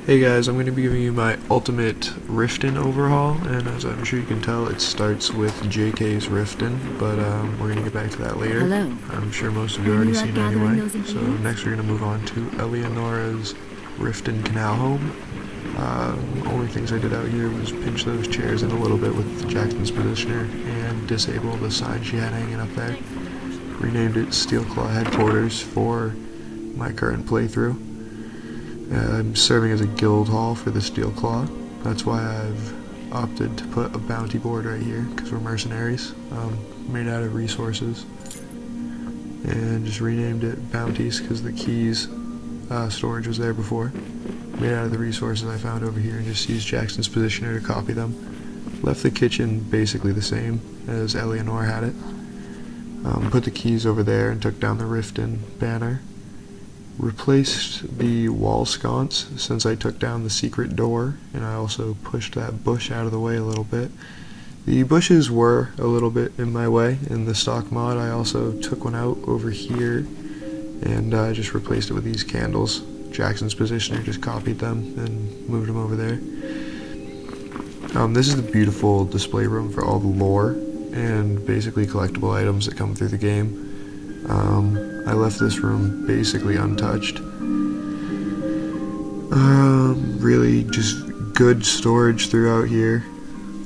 Hey guys, I'm going to be giving you my ultimate Riften overhaul, and as I'm sure you can tell, it starts with JK's Riften, but we're going to get back to that later. Hello. I'm sure most of you Are already you seen it gathering anyway. those So ingredients? next we're going to move on to Eleonora's Riften Canal Home. Only things I did out here was pinch those chairs in a little bit with Jackson's Positioner and disable the sign she had hanging up there. Renamed it Steel Claw Headquarters for my current playthrough. I'm serving as a guild hall for the Steel Claw. That's why I've opted to put a bounty board right here, because we're mercenaries, made out of resources. And just renamed it Bounties because the keys storage was there before. Made out of the resources I found over here and just used Jackson's Positioner to copy them. Left the kitchen basically the same as Eleonora had it. Put the keys over there and took down the Riften banner. Replaced the wall sconce since I took down the secret door, and I also pushed that bush out of the way a little bit. The bushes were a little bit in my way in the stock mod. I also took one out over here and just replaced it with these candles. Jackson's Positioner just copied them and moved them over there. This is the beautiful display room for all the lore and basically collectible items that come through the game. I left this room basically untouched. Really just good storage throughout here.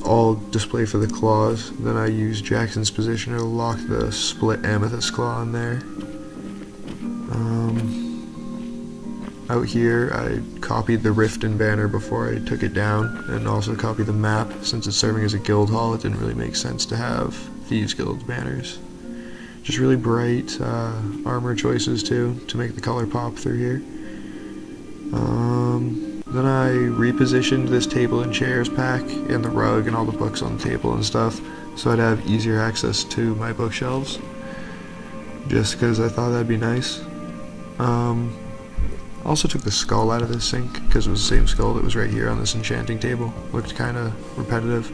All display for the claws. Then I used Jackson's Positioner to lock the split amethyst claw in there. Out here I copied the Riften banner before I took it down, and also copied the map. Since it's serving as a guild hall, it didn't really make sense to have Thieves Guild banners. Just really bright armor choices too, to make the color pop through here. Then I repositioned this table and chairs pack and the rug and all the books on the table and stuff, so I'd have easier access to my bookshelves, just because I thought that'd be nice. Also took the skull out of this sink, because it was the same skull that was right here on this enchanting table. Looked kind of repetitive.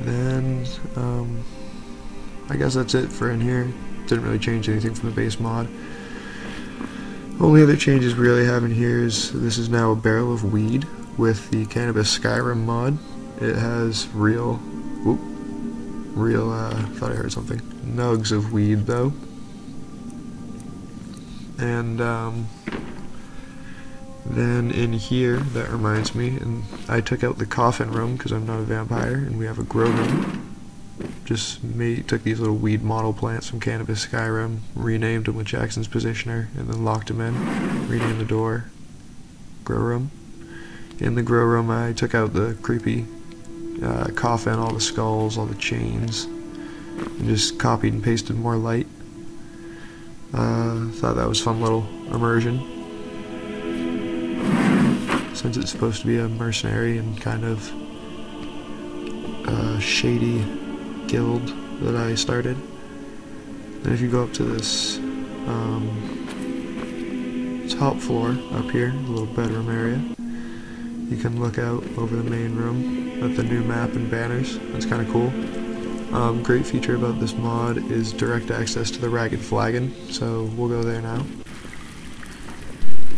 Then, I guess that's it for in here. Didn't really change anything from the base mod. Only other changes we really have in here is this is now a barrel of weed with the Cannabis Skyrim mod. It has thought I heard something. Nugs of weed though. And then in here, that reminds me, and I took out the coffin room because I'm not a vampire, and we have a grow room. Just took these little weed model plants from Cannabis Skyrim, renamed them with Jackson's Positioner, and then locked them in. Renamed the door grow room. In the grow room, I took out the creepy coffin, all the skulls, all the chains, and just copied and pasted more light. Thought that was a fun little immersion, since it's supposed to be a mercenary and kind of shady guild that I started. And if you go up to this top floor up here, the little bedroom area, you can look out over the main room at the new map and banners. That's kind of cool. Great feature about this mod is direct access to the Ragged Flagon, so we'll go there now.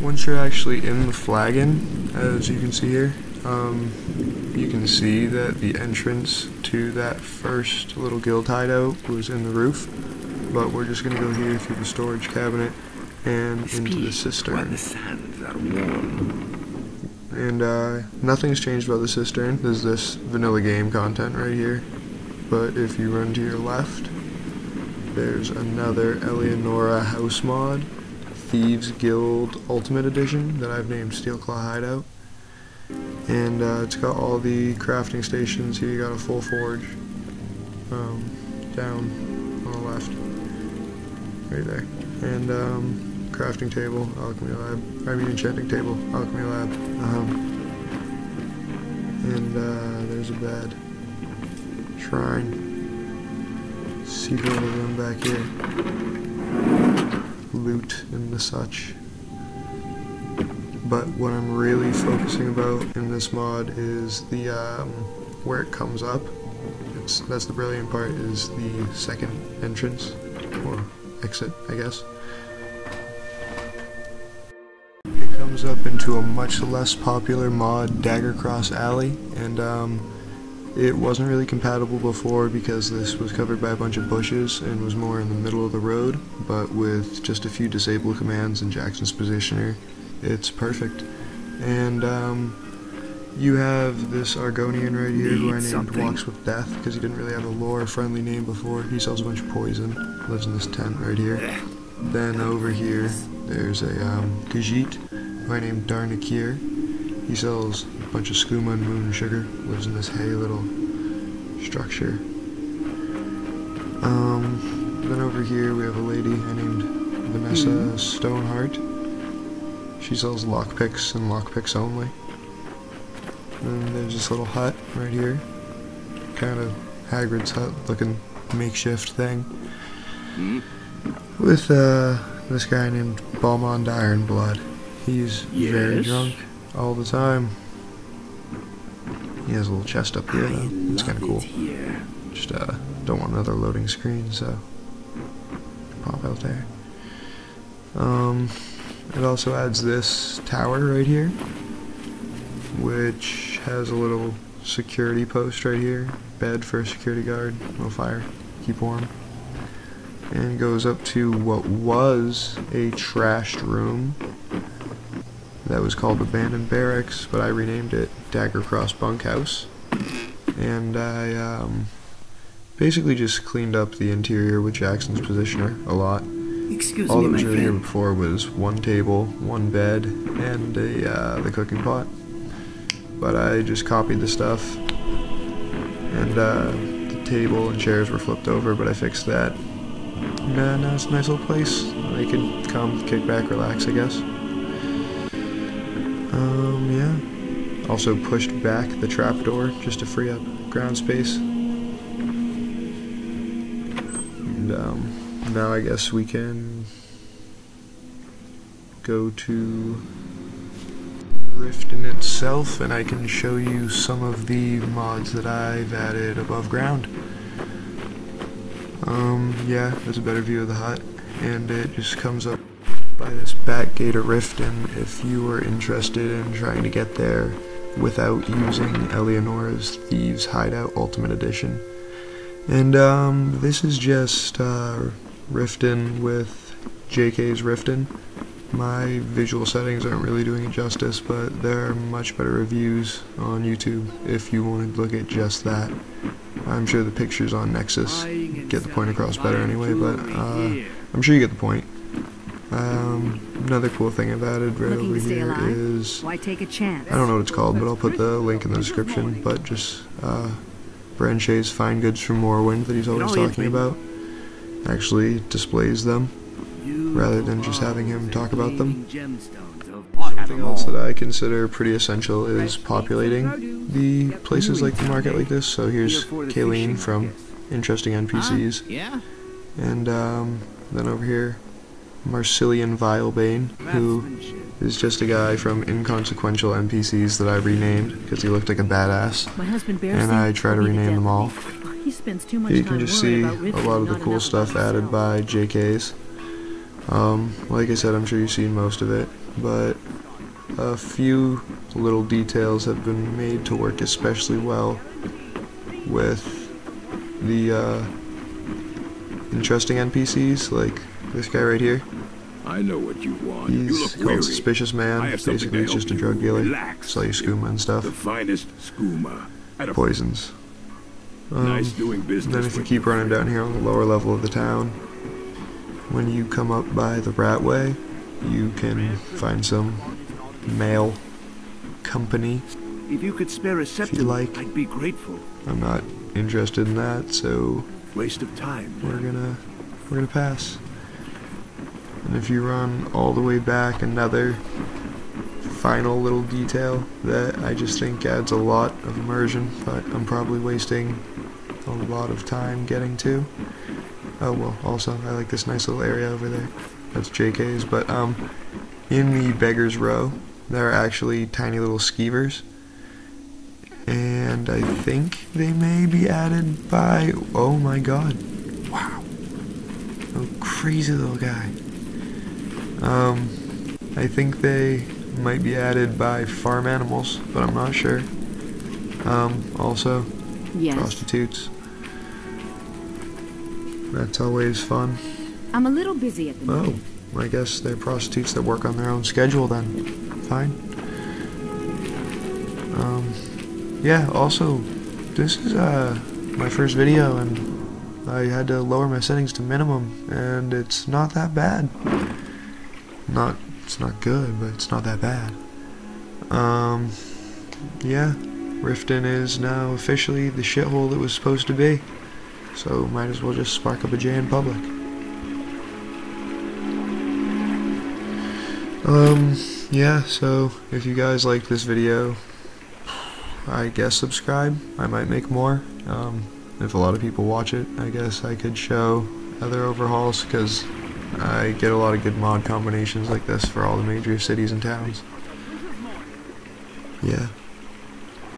Once you're actually in the flagon, as you can see here, you can see that the entrance to that first little guild hideout was in the roof, but we're just going to go here through the storage cabinet and into the cistern. The sands are warm. And nothing's changed about the cistern. There's this vanilla game content right here, but if you run to your left, there's another Eleonora house mod, Thieves Guild Ultimate Edition, that I've named Steel Claw Hideout. And it's got all the crafting stations. Here you got a full forge down on the left, right there. And crafting table, alchemy lab, enchanting table, alchemy lab. And there's a bed. Shrine. Secret little room back here. Loot and the such. But what I'm really focusing about in this mod is the where it comes up. That's the brilliant part, is the second entrance, or exit, I guess. comes up into a much less popular mod, Daggercross Alley, and it wasn't really compatible before because this was covered by a bunch of bushes and was more in the middle of the road, but with just a few disable commands and Jackson's Positioner, it's perfect. And you have this Argonian right here who I named Walks with Death because he didn't really have a lore-friendly name before. He sells a bunch of poison, lives in this tent right here. Then over here, there's a Khajiit who I named Darnakir. He sells a bunch of skooma and moon sugar, lives in this hay little structure. Then over here we have a lady I named Vanessa Stoneheart. She sells lockpicks and lockpicks only. And there's this little hut right here, kind of Hagrid's hut looking makeshift thing, with this guy named Balmond Ironblood. He's very drunk all the time. He has a little chest up here though. It's kind of cool. Just don't want another loading screen, so pop out there. It also adds this tower right here, which has a little security post right here, bed for a security guard, no fire, keep warm, and goes up to what was a trashed room that was called Abandoned Barracks, but I renamed it Daggercross Bunkhouse, and I basically just cleaned up the interior with Jackson's Positioner a lot. All that was really here before was one table, one bed, and the cooking pot. But I just copied the stuff, and the table and chairs were flipped over, but I fixed that. And now it's a nice little place. They can come, kick back, relax, I guess. Yeah. Also pushed back the trapdoor just to free up ground space. And now I guess we can go to Riften itself, and I can show you some of the mods that I've added above ground. Yeah, there's a better view of the hut, and it just comes up by this back gate of Riften if you were interested in trying to get there without using Eleonora's Thieves Hideout Ultimate Edition. And this is just Riften with JK's Riften. My visual settings aren't really doing it justice, but there are much better reviews on YouTube if you want to look at just that. I'm sure the pictures on Nexus get the point across better anyway, but I'm sure you get the point. Another cool thing I've added right over here is, I don't know what it's called, but I'll put the link in the description, but just Branche's Fine Goods from Morrowind that he's always talking about actually displays them, rather than just having him talk about them. Something else that I consider pretty essential is populating the places like the market like this. So here's Kayleen from Interesting NPCs, and then over here Marcillian Vilebane, who is just a guy from inconsequential NPCs that I renamed because he looked like a badass, and I try to rename them all. You can just see a lot of the cool stuff added by JK's. Like I said, I'm sure you've seen most of it, but a few little details have been made to work especially well with the interesting NPCs, like this guy right here. I know what you want. He's called Suspicious Man. Basically, he's just a drug dealer. Sell you skooma and stuff. The finest skooma. Poisons. Nice doing business. Then if you keep running down here on the lower level of the town, when you come up by the Ratway, you can find some mail company. If you could spare a septum, like. I'd be grateful. I'm not interested in that, so Waste of time. we're gonna pass. And if you run all the way back, another final little detail that I just think adds a lot of immersion, but I'm probably wasting a lot of time getting to. Oh well, also I like this nice little area over there. That's JK's, but in the Beggar's Row there are actually tiny little skeevers, and I think they may be added by, oh my god, wow, a crazy little guy. I think they might be added by farm animals, but I'm not sure. Also, Yes. prostitutes. That's always fun. I'm a little busy at the moment. Oh, I guess they're prostitutes that work on their own schedule then. Fine. Yeah, also, this is my first video, and I had to lower my settings to minimum, and it's not that bad. It's not good, but it's not that bad. Yeah, Riften is now officially the shithole it was supposed to be, so might as well just spark up a J in public. Yeah, so if you guys like this video, I guess subscribe. I might make more. If a lot of people watch it, I guess I could show other overhauls, because I get a lot of good mod combinations like this for all the major cities and towns. Yeah.